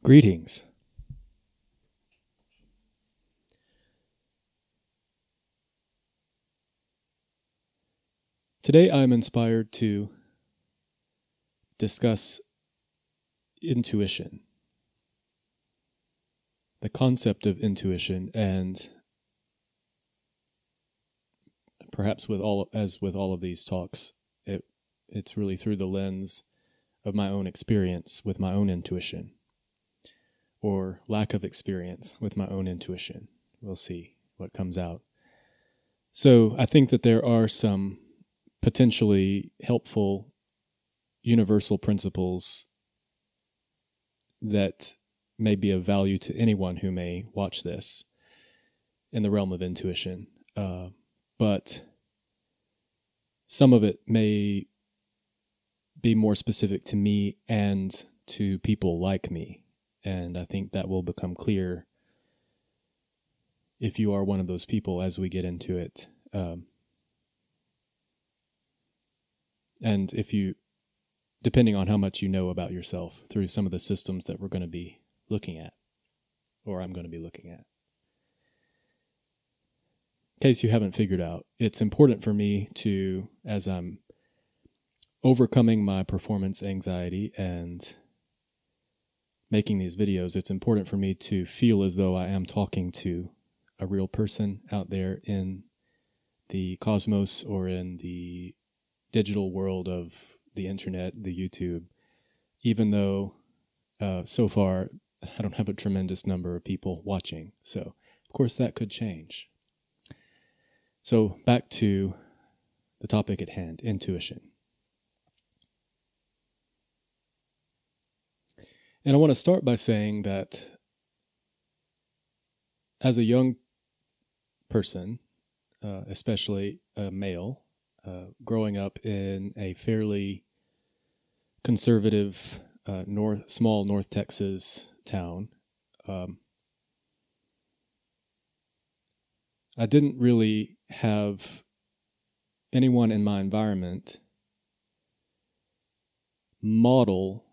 Greetings. Today I am inspired to discuss intuition, the concept of intuition, and perhaps with all of these talks, it's really through the lens of my own experience with my own intuition, or lack of experience with my own intuition. We'll see what comes out. So I think that there are some potentially helpful universal principles that may be of value to anyone who may watch this in the realm of intuition. But some of it may be more specific to me and to people like me. And I think that will become clear if you are one of those people as we get into it. And if you, depending on how much you know about yourself through some of the systems that we're going to be looking at, or I'm going to be looking at. In case you haven't figured out, it's important for me to, as I'm overcoming my performance anxiety and making these videos, it's important for me to feel as though I am talking to a real person out there in the cosmos or in the digital world of the internet, the YouTube, even though so far I don't have a tremendous number of people watching. So, of course, that could change. So, back to the topic at hand, intuition. And I want to start by saying that as a young person, especially a male, growing up in a fairly conservative small North Texas town, I didn't really have anyone in my environment model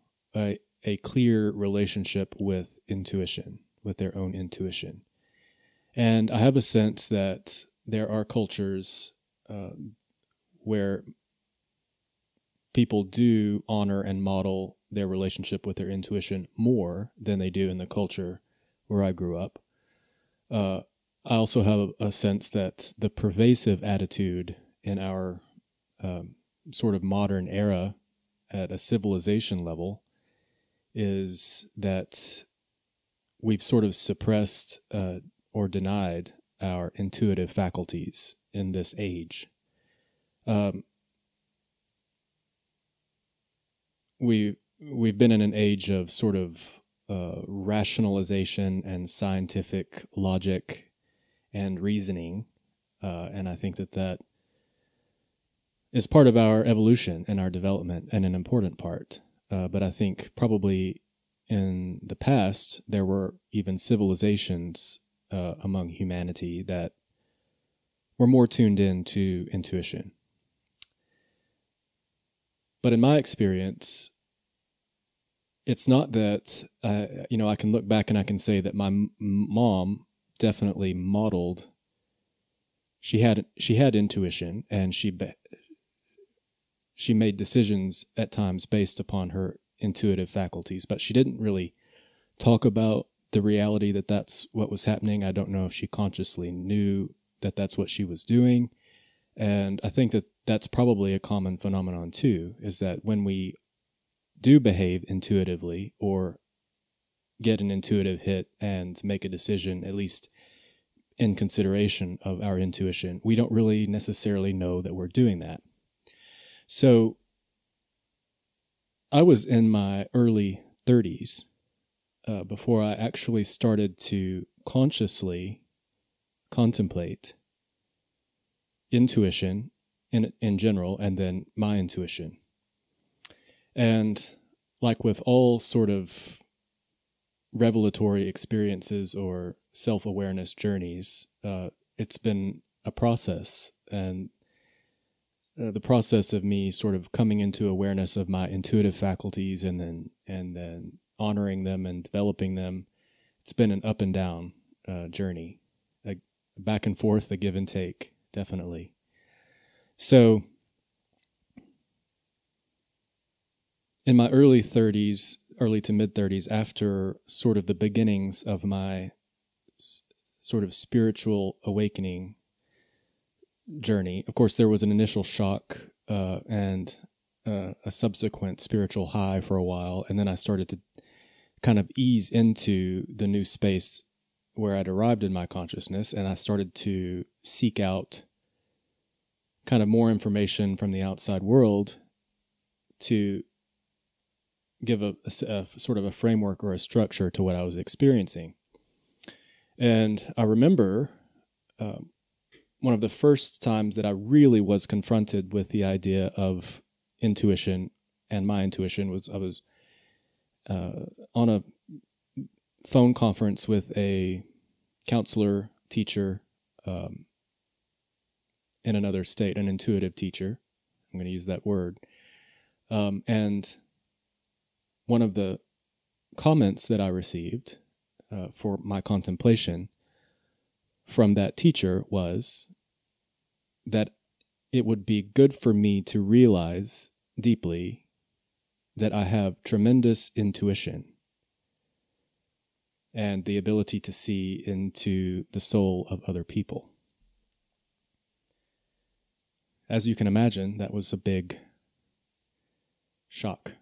a clear relationship with intuition, with their own intuition. And I have a sense that there are cultures where people do honor and model their relationship with their intuition more than they do in the culture where I grew up. I also have a sense that the pervasive attitude in our sort of modern era at a civilization level is that we've sort of suppressed or denied our intuitive faculties in this age. We've been in an age of sort of rationalization and scientific logic and reasoning, and I think that is part of our evolution and our development, and an important part. But I think probably in the past there were even civilizations among humanity that were more tuned in to intuition. But in my experience, it's not that, I can look back and I can say that my mom definitely modeled, she had intuition, and she made decisions at times based upon her intuitive faculties, but she didn't really talk about the reality that that's what was happening. I don't know if she consciously knew that that's what she was doing. And I think that that's probably a common phenomenon too, is that when we do behave intuitively or get an intuitive hit and make a decision, at least in consideration of our intuition, we don't really necessarily know that we're doing that. So I was in my early 30s before I actually started to consciously contemplate intuition in general, and then my intuition. And like with all sort of revelatory experiences or self-awareness journeys, it's been a process, and the process of me sort of coming into awareness of my intuitive faculties and then honoring them and developing them. It's been an up and down journey, a back and forth, a give and take, definitely. So in my early to mid 30s, after sort of the beginnings of my sort of spiritual awakening journey, of course, there was an initial shock and a subsequent spiritual high for a while, and then I started to kind of ease into the new space where I'd arrived in my consciousness, and I started to seek out kind of more information from the outside world to give a sort of a framework or a structure to what I was experiencing. And I remember one of the first times that I really was confronted with the idea of intuition, and my intuition was I was on a phone conference with a counselor teacher in another state, an intuitive teacher. I'm going to use that word. And one of the comments that I received for my contemplation from that teacher was that it would be good for me to realize deeply that I have tremendous intuition and the ability to see into the soul of other people. As you can imagine, that was a big shock.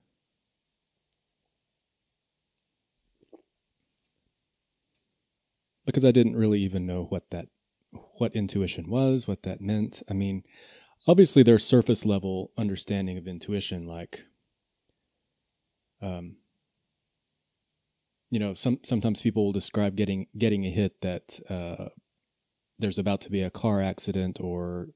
Because I didn't really even know what intuition was, what that meant. I mean, obviously there's surface level understanding of intuition, like, sometimes people will describe getting a hit that there's about to be a car accident, or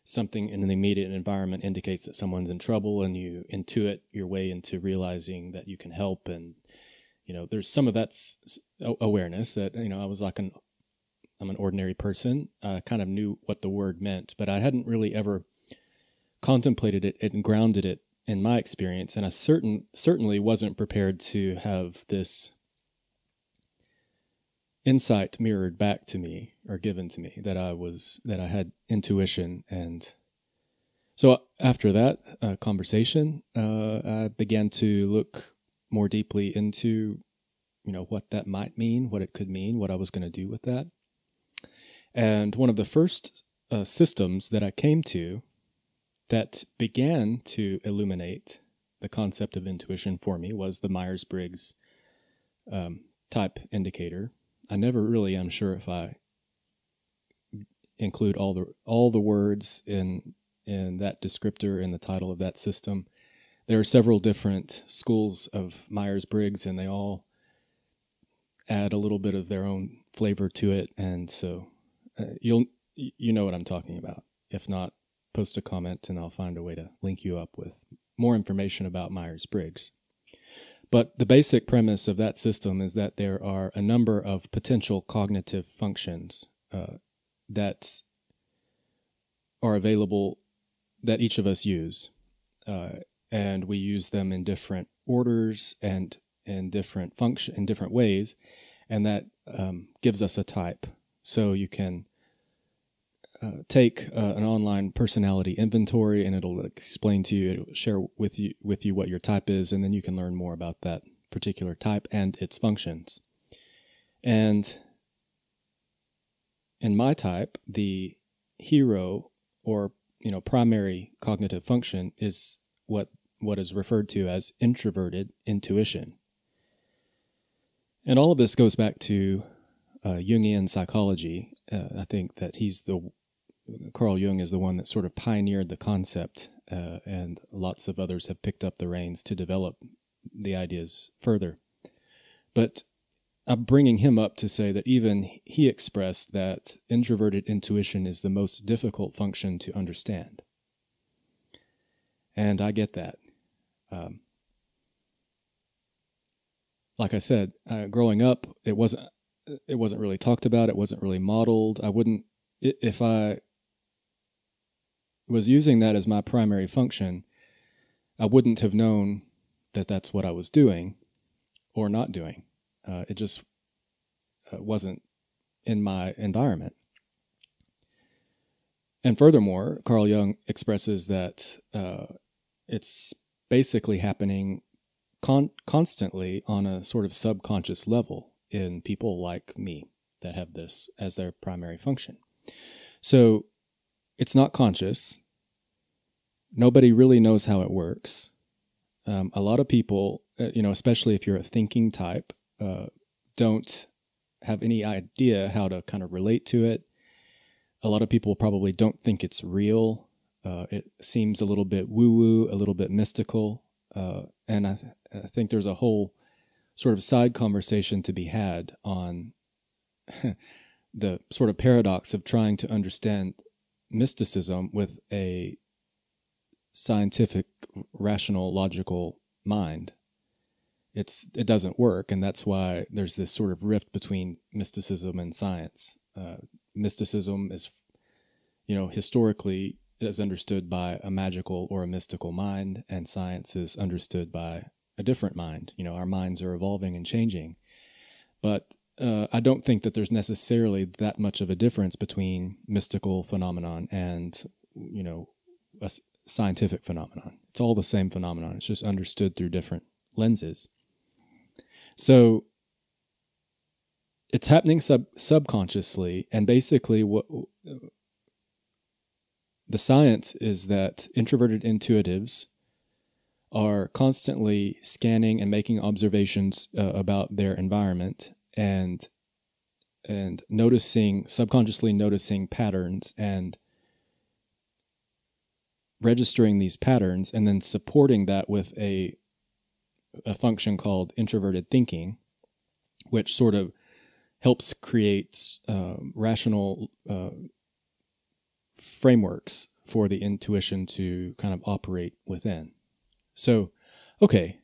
something in the immediate environment indicates that someone's in trouble, and you intuit your way into realizing that you can help. And there's some of that awareness that, I was like I'm an ordinary person. I kind of knew what the word meant, but I hadn't really ever contemplated it and grounded it in my experience. And I certainly wasn't prepared to have this insight mirrored back to me or given to me that I had intuition. And so after that conversation, I began to look more deeply into, what that might mean, what it could mean, what I was going to do with that. And one of the first systems that I came to that began to illuminate the concept of intuition for me was the Myers-Briggs type indicator. I never really am sure if I include all the words in that descriptor in the title of that system. There are several different schools of Myers-Briggs, and they all add a little bit of their own flavor to it. And so you know what I'm talking about. If not, post a comment and I'll find a way to link you up with more information about Myers-Briggs. But the basic premise of that system is that there are a number of potential cognitive functions that are available that each of us use. And we use them in different orders and in different ways, and that gives us a type. So you can take an online personality inventory, and it'll explain to you, it'll share with you what your type is, and then you can learn more about that particular type and its functions. And in my type, the hero or primary cognitive function is what is referred to as introverted intuition. And all of this goes back to Jungian psychology. I think that Carl Jung is the one that sort of pioneered the concept, and lots of others have picked up the reins to develop the ideas further. But I'm bringing him up to say that even he expressed that introverted intuition is the most difficult function to understand. And I get that. Like I said, growing up, it wasn't really talked about. It wasn't really modeled. If I was using that as my primary function, I wouldn't have known that that's what I was doing or not doing. It just wasn't in my environment. And furthermore, Carl Jung expresses that it's basically happening constantly on a sort of subconscious level in people like me that have this as their primary function. So it's not conscious. Nobody really knows how it works. A lot of people, especially if you're a thinking type, don't have any idea how to kind of relate to it. A lot of people probably don't think it's real. It seems a little bit woo-woo, a little bit mystical. And I think there's a whole sort of side conversation to be had on the sort of paradox of trying to understand mysticism with a scientific, rational, logical mind. It doesn't work, and that's why there's this sort of rift between mysticism and science. Mysticism is, historically is understood by a magical or a mystical mind, and science is understood by a different mind. Our minds are evolving and changing. But I don't think that there's necessarily that much of a difference between mystical phenomenon and, a scientific phenomenon. It's all the same phenomenon. It's just understood through different lenses. So it's happening subconsciously, and basically what the science is that introverted intuitives are constantly scanning and making observations about their environment and subconsciously noticing patterns and registering these patterns, and then supporting that with a function called introverted thinking, which sort of helps create rational frameworks for the intuition to kind of operate within. So, okay,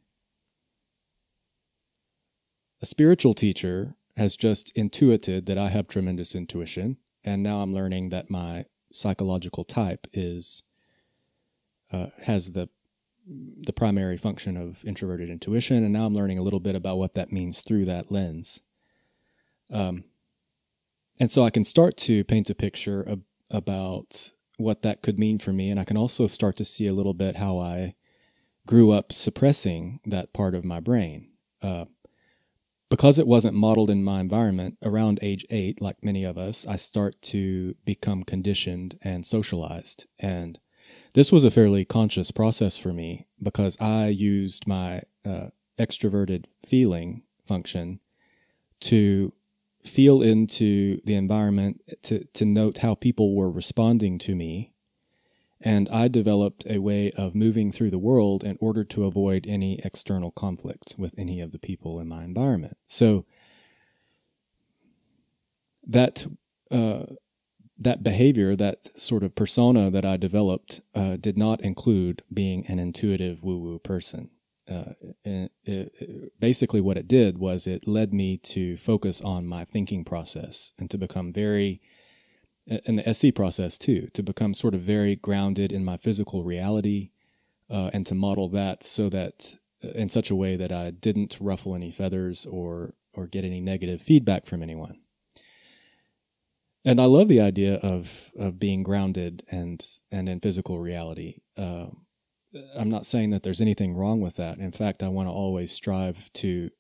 a spiritual teacher has just intuited that I have tremendous intuition, and now I'm learning that my psychological type has the primary function of introverted intuition, and now I'm learning a little bit about what that means through that lens. And so I can start to paint a picture about what that could mean for me, and I can also start to see a little bit how I grew up suppressing that part of my brain. Because it wasn't modeled in my environment, around age 8, like many of us, I start to become conditioned and socialized. And this was a fairly conscious process for me because I used my extroverted feeling function to feel into the environment, to note how people were responding to me. And I developed a way of moving through the world in order to avoid any external conflict with any of the people in my environment. So that behavior, that sort of persona that I developed, did not include being an intuitive woo-woo person. Basically what it did was it led me to focus on my thinking process and to become very, and the SC process too, to become sort of very grounded in my physical reality, and to model that so that in such a way that I didn't ruffle any feathers or get any negative feedback from anyone. And I love the idea of being grounded and in physical reality. I'm not saying that there's anything wrong with that. In fact, I want to always strive to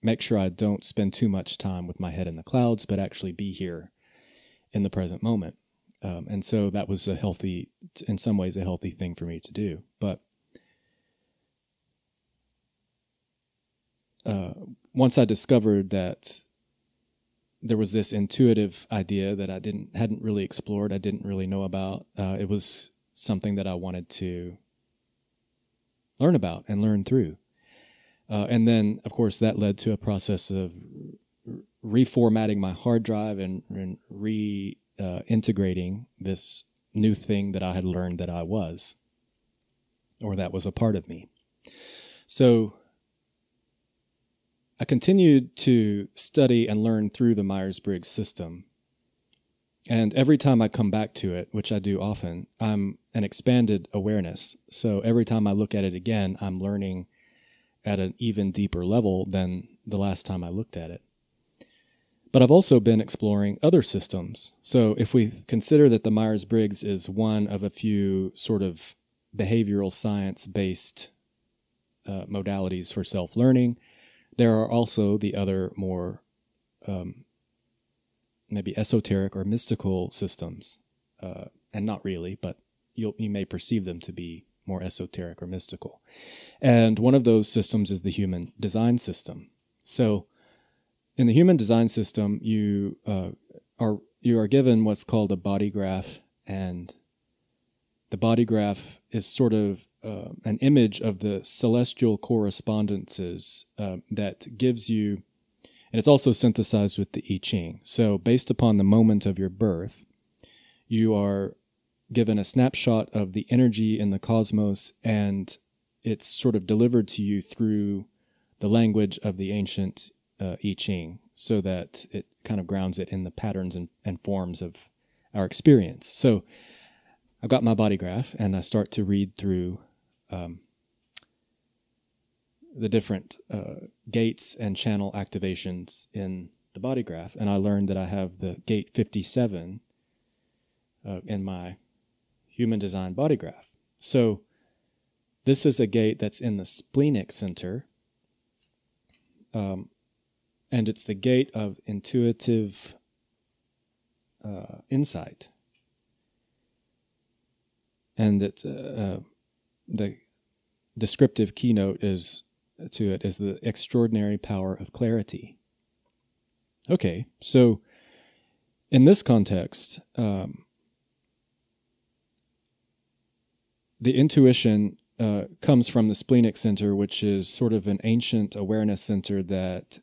make sure I don't spend too much time with my head in the clouds, but actually be here in the present moment. And so that was in some ways, a healthy thing for me to do. But once I discovered that there was this intuitive idea that I hadn't really explored, I didn't really know about, it was something that I wanted to learn about and learn through. And then, of course, that led to a process of reformatting my hard drive and reintegrating this new thing that I had learned that I was, or that was a part of me. So I continued to study and learn through the Myers-Briggs system. And every time I come back to it, which I do often, I'm an expanded awareness. So every time I look at it again, I'm learning at an even deeper level than the last time I looked at it. But I've also been exploring other systems. So if we consider that the Myers-Briggs is one of a few sort of behavioral science-based modalities for self-learning, there are also the other more maybe esoteric or mystical systems, and not really, but you may perceive them to be more esoteric or mystical. And one of those systems is the human design system. So in the human design system, you are given what's called a body graph, and the body graph is sort of an image of the celestial correspondences that gives you, and it's also synthesized with the I Ching. So based upon the moment of your birth, you are given a snapshot of the energy in the cosmos, and it's sort of delivered to you through the language of the ancient I Ching, so that it kind of grounds it in the patterns and forms of our experience. So I've got my body graph, and I start to read through the different gates and channel activations in the body graph, and I learned that I have the gate 57 in my human design body graph. So this is a gate that's in the splenic center, and it's the gate of intuitive insight. And the descriptive keynote to it is the extraordinary power of clarity. Okay, so in this context, the intuition comes from the splenic center, which is sort of an ancient awareness center that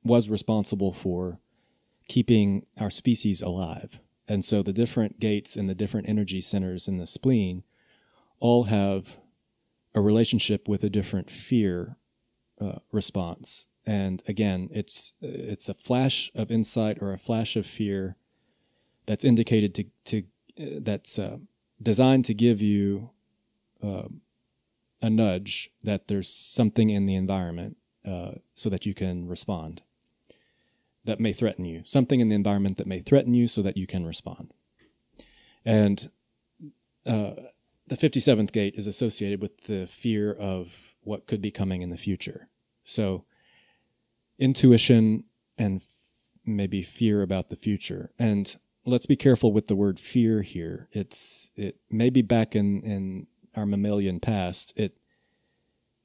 was responsible for keeping our species alive. And so the different gates and the different energy centers in the spleen all have a relationship with a different fear response. And again, it's a flash of insight or a flash of fear that's indicated that's designed to give you a nudge that there's something in the environment so that you can respond. That may threaten you. Something in the environment that may threaten you so that you can respond. And the 57th gate is associated with the fear of what could be coming in the future. So intuition and maybe fear about the future. And let's be careful with the word fear here. It maybe back in our mammalian past,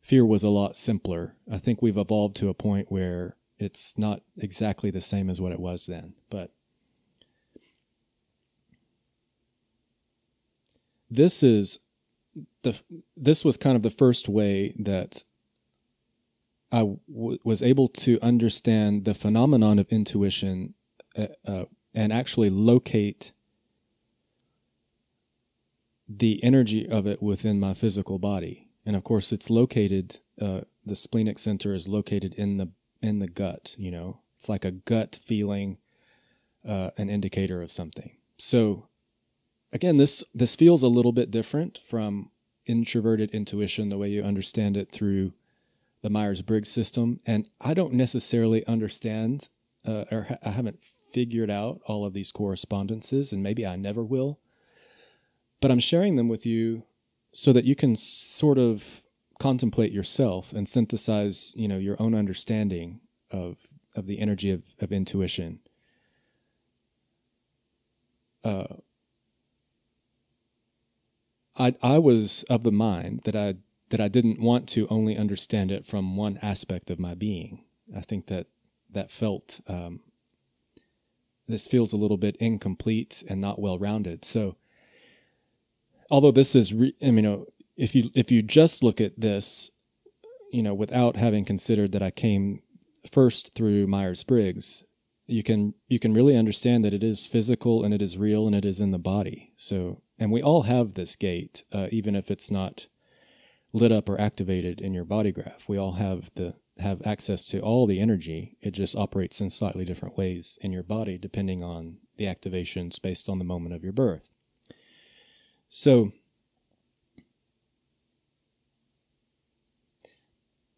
fear was a lot simpler. I think we've evolved to a point where it's not exactly the same as what it was then. But this was kind of the first way that I was able to understand the phenomenon of intuition and actually locate the energy of it within my physical body. And of course, it's located, the splenic center is located in the gut, It's like a gut feeling, an indicator of something. So again, this feels a little bit different from introverted intuition, the way you understand it through the Myers-Briggs system. And I don't necessarily understand, or I haven't figured out all of these correspondences, and maybe I never will. But I'm sharing them with you so that you can sort of contemplate yourself and synthesize, your own understanding of the energy of intuition. I was of the mind that I didn't want to only understand it from one aspect of my being. I think that felt this feels a little bit incomplete and not well-rounded. So, although this is, if you just look at this, without having considered that I came first through Myers-Briggs, you can really understand that it is physical and it is real and it is in the body. So, and we all have this gate, even if it's not lit up or activated in your body graph. We all have access to all the energy. It just operates in slightly different ways in your body, depending on the activations based on the moment of your birth. So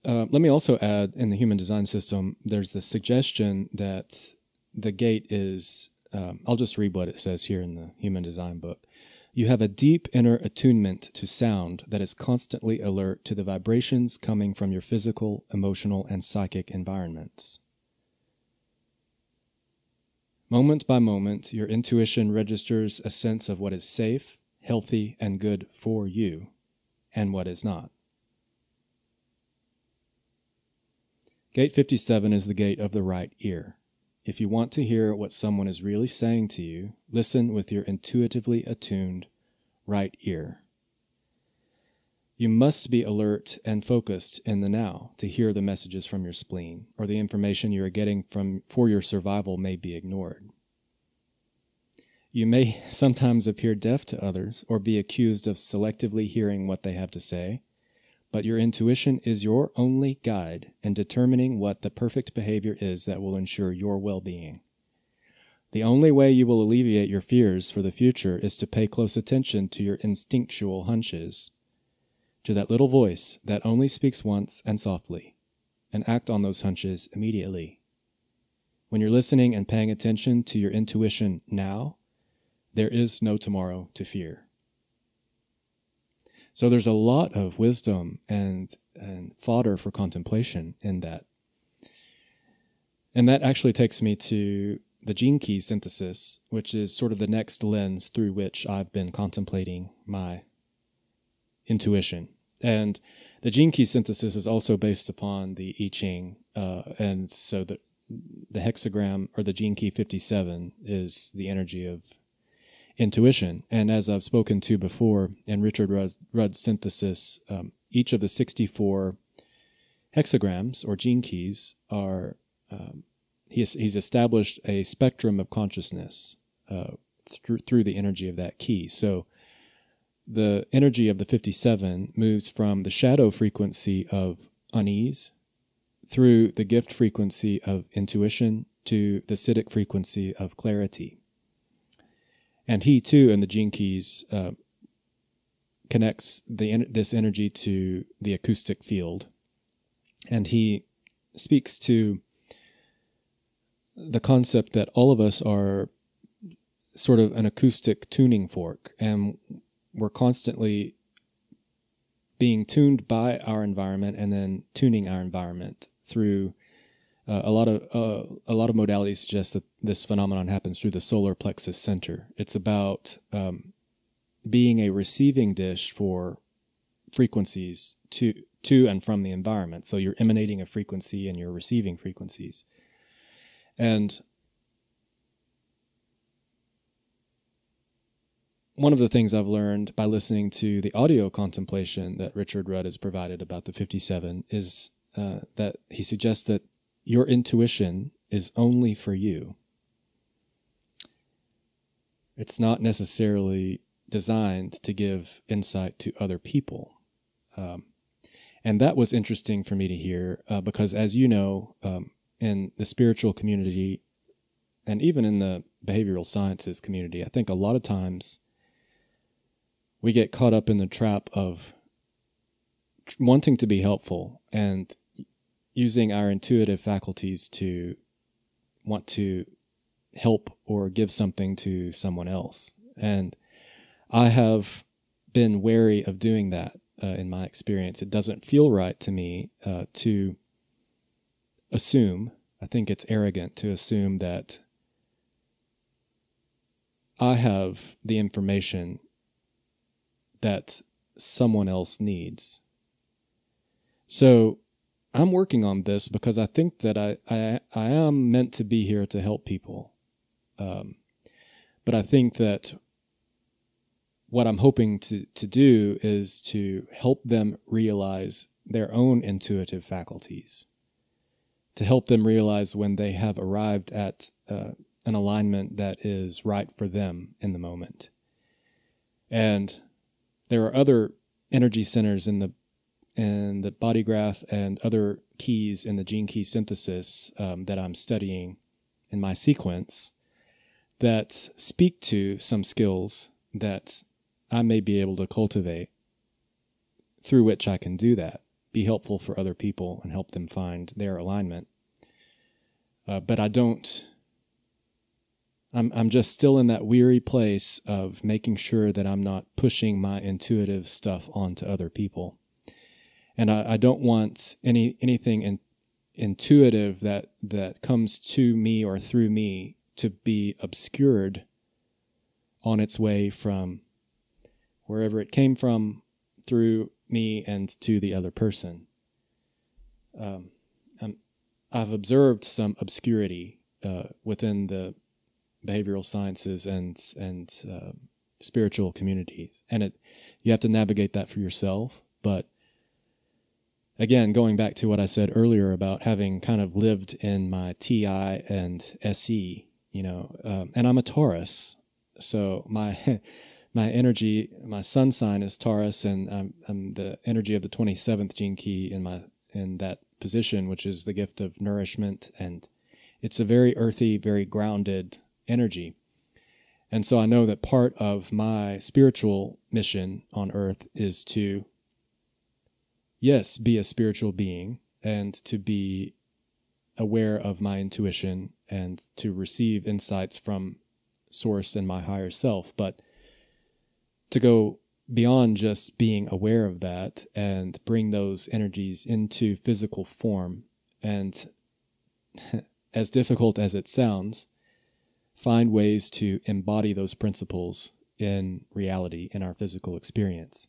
let me also add, in the human design system, there's the suggestion that the gate is, I'll just read what it says here in the human design book. You have a deep inner attunement to sound that is constantly alert to the vibrations coming from your physical, emotional, and psychic environments. Moment by moment, your intuition registers a sense of what is safe, healthy, and good for you, and what is not. Gate 57 is the gate of the right ear. If you want to hear what someone is really saying to you, listen with your intuitively attuned right ear. You must be alert and focused in the now to hear the messages from your spleen, or the information you are getting for your survival may be ignored. You may sometimes appear deaf to others or be accused of selectively hearing what they have to say, but your intuition is your only guide in determining what the perfect behavior is that will ensure your well-being. The only way you will alleviate your fears for the future is to pay close attention to your instinctual hunches, to that little voice that only speaks once and softly, and act on those hunches immediately. When you're listening and paying attention to your intuition now, there is no tomorrow to fear. So there's a lot of wisdom and fodder for contemplation in that. And that actually takes me to the gene key synthesis, which is sort of the next lens through which I've been contemplating my intuition. And the gene key synthesis is also based upon the I Ching, and so the hexagram, or the gene key 57, is the energy of intuition. And as I've spoken to before in Richard Rudd's synthesis, each of the 64 hexagrams or gene keys are, he's established a spectrum of consciousness through the energy of that key. So the energy of the 57 moves from the shadow frequency of unease through the gift frequency of intuition to the Siddhic frequency of clarity. And he, too, in the gene keys, connects this energy to the acoustic field. And he speaks to the concept that all of us are sort of an acoustic tuning fork, and we're constantly being tuned by our environment and then tuning our environment through a lot of modalities suggest that this phenomenon happens through the solar plexus center. It's about being a receiving dish for frequencies to and from the environment. So you're emanating a frequency and you're receiving frequencies. And one of the things I've learned by listening to the audio contemplation that Richard Rudd has provided about the 57 is that he suggests that your intuition is only for you. It's not necessarily designed to give insight to other people. And that was interesting for me to hear because, as you know, in the spiritual community and even in the behavioral sciences community, I think a lot of times we get caught up in the trap of wanting to be helpful and using our intuitive faculties to want to help or give something to someone else. And I have been wary of doing that in my experience. It doesn't feel right to me to assume. I think it's arrogant to assume that I have the information that someone else needs. So I'm working on this because I think that I am meant to be here to help people. But I think that what I'm hoping to do is to help them realize their own intuitive faculties, to help them realize when they have arrived at an alignment that is right for them in the moment. And there are other energy centers in the body graph and other keys in the gene key synthesis that I'm studying in my sequence that speak to some skills that I may be able to cultivate through which I can do that. be helpful for other people and help them find their alignment. But I'm just still in that weary place of making sure that I'm not pushing my intuitive stuff onto other people. And I don't want anything intuitive that comes to me or through me to be obscured on its way from wherever it came from through me and to the other person. I've observed some obscurity within the behavioral sciences and spiritual communities, and you have to navigate that for yourself. But again, going back to what I said earlier about having kind of lived in my TI and SE, and I'm a Taurus, so my energy, my sun sign is Taurus, and I'm the energy of the 27th gene key in that position, which is the gift of nourishment, and it's a very earthy, very grounded energy. And so I know that part of my spiritual mission on earth is to, yes, be a spiritual being and to be aware of my intuition and to receive insights from source and my higher self, but to go beyond just being aware of that and bring those energies into physical form, and as difficult as it sounds, find ways to embody those principles in reality, in our physical experience.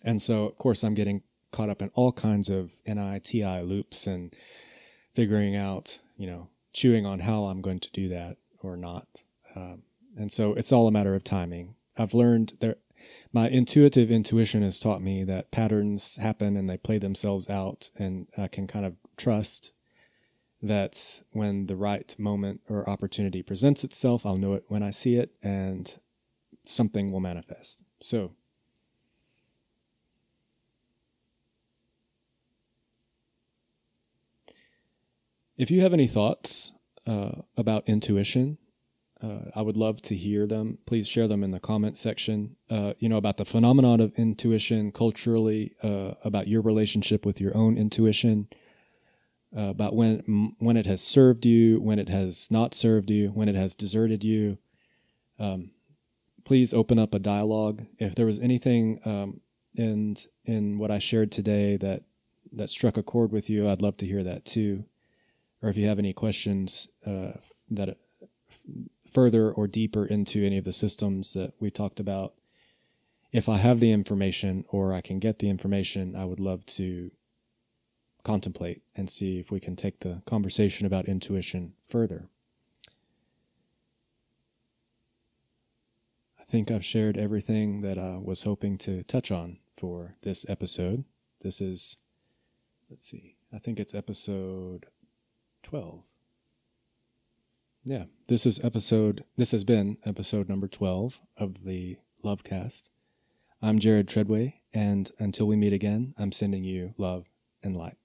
And so, of course, I'm getting caught up in all kinds of NI-TI loops and figuring out, chewing on how I'm going to do that or not. And so it's all a matter of timing. I've learned that my intuitive intuition has taught me that patterns happen and they play themselves out, and I can kind of trust that when the right moment or opportunity presents itself, I'll know it when I see it, and something will manifest. So, if you have any thoughts about intuition, I would love to hear them. Please share them in the comment section. About the phenomenon of intuition culturally, about your relationship with your own intuition, about when it has served you, when it has not served you, when it has deserted you. Please open up a dialogue. If there was anything in what I shared today that struck a chord with you, I'd love to hear that too. Or if you have any questions that further or deeper into any of the systems that we talked about, if I have the information or I can get the information, I would love to contemplate and see if we can take the conversation about intuition further. I think I've shared everything that I was hoping to touch on for this episode. This is, I think it's episode 12. Yeah, this has been episode number 12 of the LoveCast. I'm Jared Treadway, and until we meet again, I'm sending you love and light.